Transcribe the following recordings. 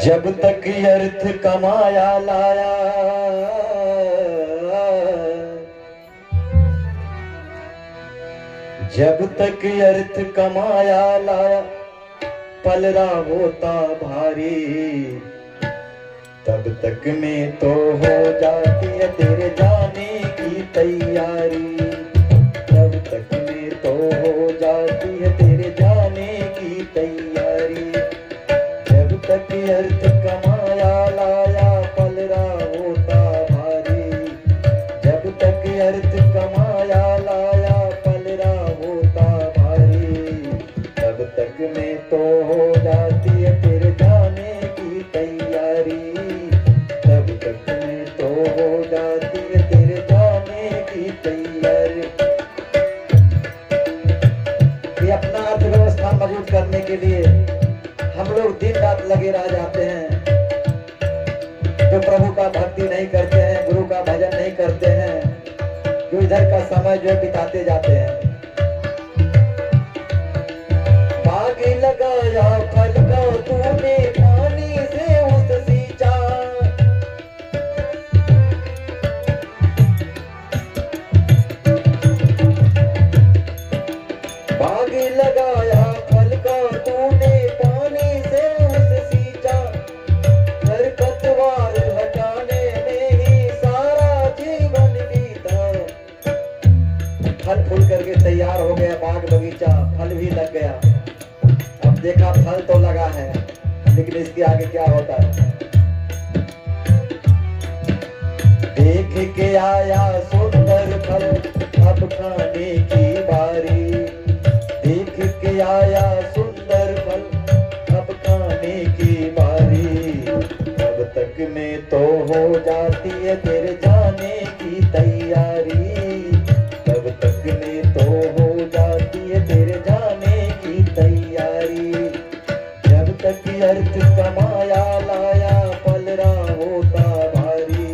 जब तक अर्थ कमाया लाया, जब तक अर्थ कमाया लाया, पलरा होता भारी, तब तक में तो हो जाती है तेरे जाने की तैयारी, तब तक में तो हो जाती है तेरे जाने की तैयारी। जब तक अर्थ कमाया लाया, पलरा होता भारी, जब तक अर्थ कमाया लाया, पलरा होता भारी, तब तक में तो हो जाती है तेरे जाने की तैयारी, तब तक में तो हो जाती है तेरे जाने की तैयारी। ये अपना अर्थव्यवस्था मजबूत करने के लिए हम लोग दिन रात लगे रह जाते हैं। जो प्रभु का भक्ति नहीं करते हैं, गुरु का भजन नहीं करते हैं, जो इधर का समय जो बिताते जाते हैं। बाग लगाया फल का तूने, पानी से उस सींचा, बाग लगाया फल का तूने, पानी से उस सींचा, खरपतवार हटाने में ही सारा जीवन बीता। फल फूल करके तैयार हो गया बाग बगीचा, फल भी लग गया। अब देखा फल तो लगा है, लेकिन इसके आगे क्या होता है। देख के आया सुंदर फल, अब खाने की बारी, देख के आया सुंदर फल, अब खाने की बारी, तब तक में तो हो जाती है तेरे जाने की तैयारी, तब तक में तो हो जाती है तेरे जाने की तैयारी। जब तक अर्थ कमाया लाया, पलरा होता भारी,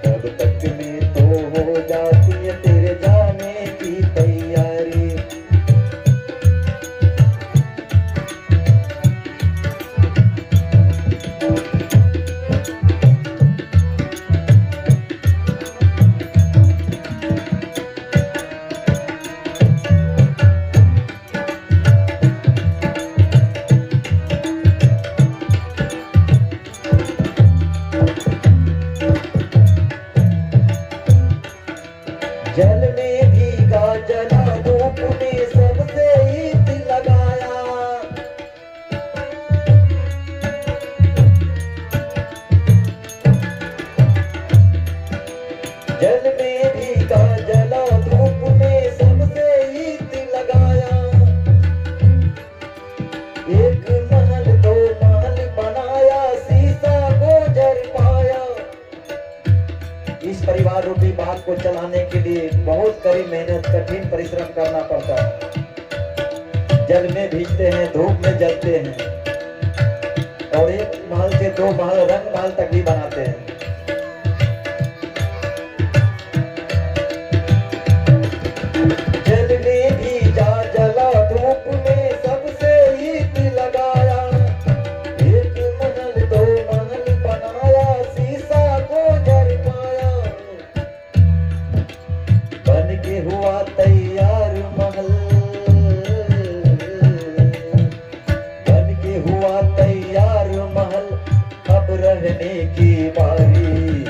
तब तक में तो हो जाती है तेरे जाने की तैयारी। जल में भीगा जला, धूप में सबसे ईद लगाया, जल में भीगा जला, धूप में सबसे ईद लगाया। एक महल दो महल बनाया, शीशा गोजर पाया। इस परिवार रूपी बाग को चलाने के लिए बहुत कड़ी मेहनत, कठिन परिश्रम करना पड़ता है। जल में भीगते हैं, धूप में जलते हैं, और एक महल से दो महल, रंग महल तक भी बनाते हैं। जल में भीगा जला, धूप में सबसे ईद लगाया। एक महल दो महल बनाया, शीशा गोजर पाया। बन के हुआ तैयार महल, बन के हुआ तैयार महल, अब रहने की बारी,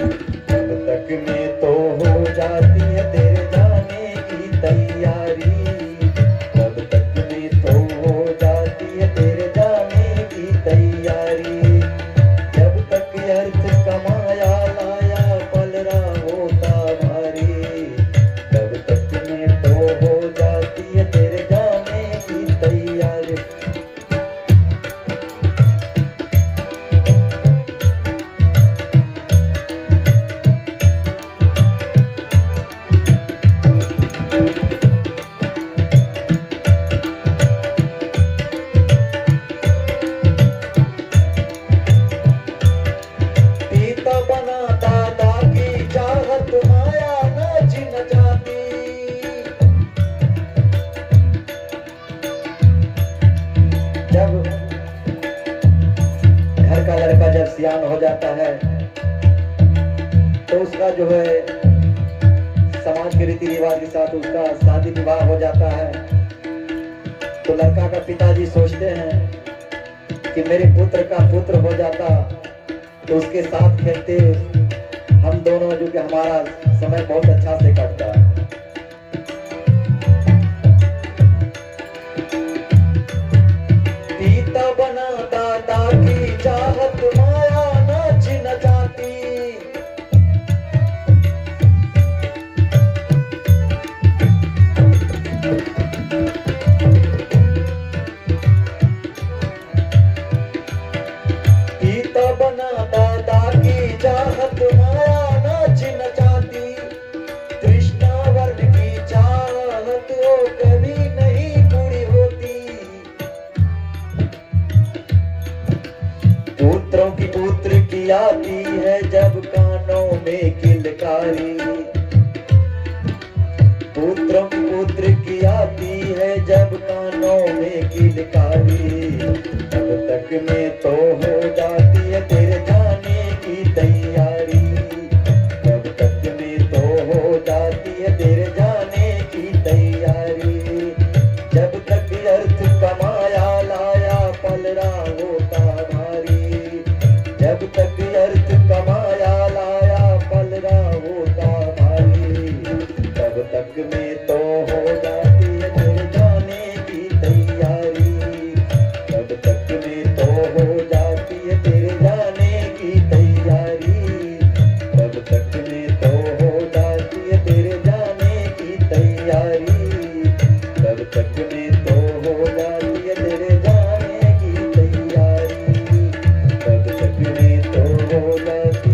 तब तक में तो हो जाती है तेरे जाने की तैयारी, तब तक में तो हो जाती है तेरे जाने की तैयारी। जब तक अर्थ कमाया लाया, पलरा होता भारी, तब तक में तो हो जाती है तेरे जाने की तैयारी। सियान हो जाता है तो उसका जो है समाज के रीति रिवाज के साथ उसका शादी विवाह हो जाता है। तो लड़का का पिताजी सोचते हैं कि मेरे पुत्र का पुत्र हो जाता तो उसके साथ खेलते हम दोनों, जो कि हमारा समय बहुत अच्छा से कटता। पिता बना दादा की चाहत माया न छिन जाती। पिता बना दादा की चाहत माया न छिन जाती। कृष्णा वर्ण की चाहत वो कभी नहीं पूरी होती। पुत्रों की पुत्र की आती है जब कानों में किलकारी। पुत्रों की पुत्र की आती है जब कानों में किलकारी। तब तक में तो हो जाती है तेरे जाने की तैयारी। तब तक में तो हो जाती है तेरे जाने की तैयारी। जब तक अर्थ कमाया लाया पलड़ा होता भारी। जब तक अर्थ कमाया लाया पलड़ा होता भारी। तब तक में तो हो जाती है तेरे जाने की तैयारी। तब तक में तो हो जाती है तेरे जाने की तैयारी। तब तक में तो हो जाती है तेरे जाने की तैयारी। तब तक में तो हो जाती है तेरे जाने की तैयारी। तब तक में तो हो जाती